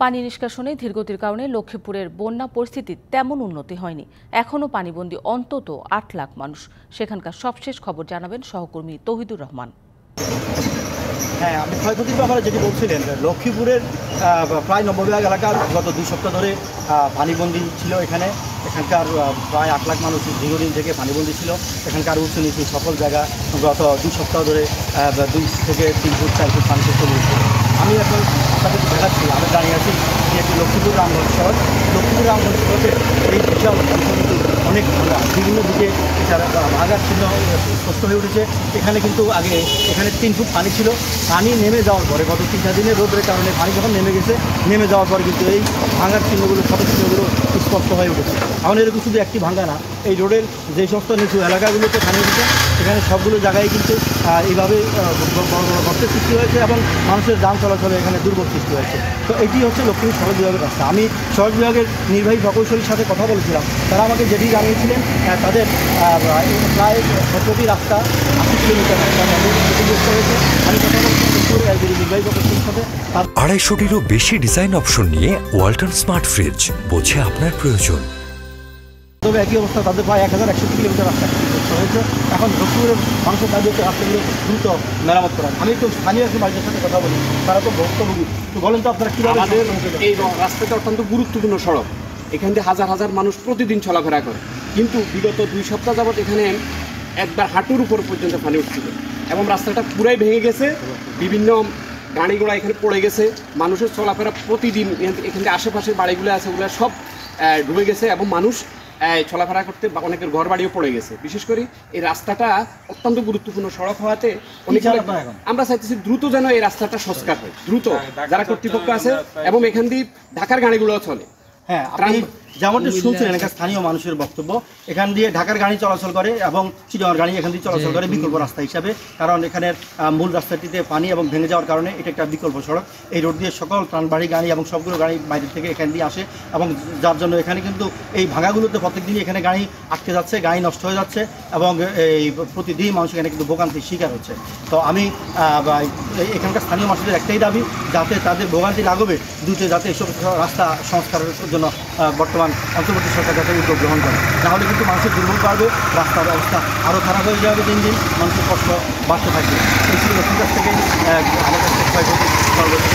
পানি নিষ্কাশনে ধীরগতির কারণে লক্ষ্মীপুরের বন্যা পরিস্থিতি তেমন উন্নতি হয়নি। এখনও পানিবন্দী অন্তত ৮ লাখ মানুষ। সেখানকার সবশেষ খবর জানাবেন সহকর্মী তৌহিদুর রহমান। হ্যাঁ, আপনি ক্ষয়ক্ষতির ব্যাপারে যেটি বলছিলেন, লক্ষ্মীপুরের প্রায় ৯০ এলাকার গত ২ সপ্তাহ ধরে পানিবন্দী ছিল। এখানকার প্রায় ৮ লাখ মানুষ দীর্ঘদিন থেকে পানিবন্দী ছিল। এখানকার উঁচু নিচু সকল জায়গা গত ২ সপ্তাহ ধরে ২ থেকে ৩ ফুট ৪ ফুট পানিতে চলে এসেছে। আমি এখন আপনাদের দেখাচ্ছি, আমি দাঁড়িয়ে আছি যে একটি লক্ষ্মীপুর রামগঞ্জ সড়ক। লক্ষ্মীপুর রামগঞ্জ সড়কের এই বিশাল অংশ কিন্তু অনেক বিভিন্ন দিকে ভাগার চিহ্ন স্পষ্ট হয়ে উঠেছে। এখানে কিন্তু আগে এখানে 3 ফুট পানি ছিল। পানি নেমে যাওয়ার পরে গত 3-4 দিনের রোদের কারণে পানি যখন নেমে যাওয়ার পরে কিন্তু এই ভাঙার চিহ্নগুলো ছোট চিহ্নগুলো স্পষ্ট হয়ে উঠেছে। এখন এরকম শুধু একটি ভাঙা না, এই রোডের যে সমস্ত নিচু এলাকাগুলোতে পানি উঠেছে সেখানে সবগুলো জায়গায় কিন্তু এইভাবে গর্তের সৃষ্টি হয়েছে এবং মানুষের যান চলাচলে এখানে দুর্ভোগ সৃষ্টি হয়েছে। তো এটি হচ্ছে লক্ষ্মীপুর সড়ক বিভাগের রাস্তা। আমি সড়ক বিভাগের নির্বাহী প্রকৌশলীর সাথে কথা বলেছিলাম। তারা আমাকে যেটি জানিয়েছিলেন, তাদের প্রায় 17টি রাস্তা 80 কিলোমিটার রাস্তা ক্ষতিগ্রস্ত হয়েছে। আমি কথা বলছি নির্বাহী প্রকৌশলীর সাথে। 250টিরও বেশি ডিজাইন অপশন নিয়ে ওয়ালটন স্মার্ট ফ্রিজ, বোঝে আপনার প্রয়োজন। তবে একই অবস্থা, তাদের প্রায় 1160 কিলোমিটার রাস্তা ক্ষতিগ্রস্ত হয়েছে। এখন লক্ষ্মীপুরের মানুষের দাবি হচ্ছে রাস্তাগুলো দ্রুত মেরামত করা। আমি একটু স্থানীয় একটু মানুষের সাথে কথা বলি, তারা তো ভুক্তভোগী। তো বলেন তো আপনারা কীভাবে? আমাদের এই রাস্তাটা অত্যন্ত গুরুত্বপূর্ণ সড়ক। এখান থেকে হাজার হাজার মানুষ প্রতিদিন চলাফেরা করে, কিন্তু বিগত 2 সপ্তাহ যাবৎ এখানে একবার হাঁটুর উপর পর্যন্ত পানি উঠছিল এবং রাস্তাটা পুরাই ভেঙে গেছে। বিভিন্ন গাড়ি ঘোড়া এখানে পড়ে গেছে। মানুষের চলাফেরা প্রতিদিন এখানে আশেপাশের বাড়িগুলো আছে, ওগুলো সব ডুবে গেছে এবং মানুষ চলাফেরা করতে অনেকের ঘর বাড়িও পড়ে গেছে। বিশেষ করে এই রাস্তাটা অত্যন্ত গুরুত্বপূর্ণ সড়ক হওয়াতে আমরা চাইতেছি দ্রুত যেন এই রাস্তাটা সংস্কার হয়, দ্রুত যারা কর্তৃপক্ষ আছে এবং এখান দিয়ে ঢাকার গাড়িগুলো চলে। হ্যাঁ, আপনি যেমনটা শুনছিলেন এখানে স্থানীয় মানুষের বক্তব্য, এখান দিয়ে ঢাকার গাড়ি চলাচল করে এবং চিটাগাং গাড়ি এখান দিয়ে চলাচল করে বিকল্প রাস্তা হিসাবে। কারণ এখানের মূল রাস্তাটিতে পানি এবং ভেঙে যাওয়ার কারণে এটা একটা বিকল্প সড়ক। এই রোড দিয়ে সকল প্রাণবাহী গাড়ি এবং সবগুলো গাড়ি বাইরে থেকে এখান দিয়ে আসে এবং যার জন্য এখানে কিন্তু এই ভাঙাগুলোতে প্রত্যেকদিনই এখানে গাড়ি আটকে যাচ্ছে, গাড়ি নষ্ট হয়ে যাচ্ছে এবং এই প্রতিদিন মানুষ এখানে কিন্তু ভোগান্তির শিকার হচ্ছে। তো আমি এখানকার স্থানীয় মানুষদের একটাই দাবি, যাতে তাদের ভোগান্তি লাগবে দ্রুত, যাতে এসব রাস্তা সংস্কারের জন্য বর্তমান অন্তর্বর্তী সরকার যাতে উদ্যোগ গ্রহণ করে। নাহলে কিন্তু মানুষের দুর্ভোগ বাড়বে, রাস্তার অবস্থা আরও খারাপ হয়ে যাবে, দিন দিন মানুষের কষ্ট বাড়তে থাকবে। এই ছিল লক্ষ্মীপুর থেকে আমাদের ক্ষয়ক্ষতি সর্বোচ্চ।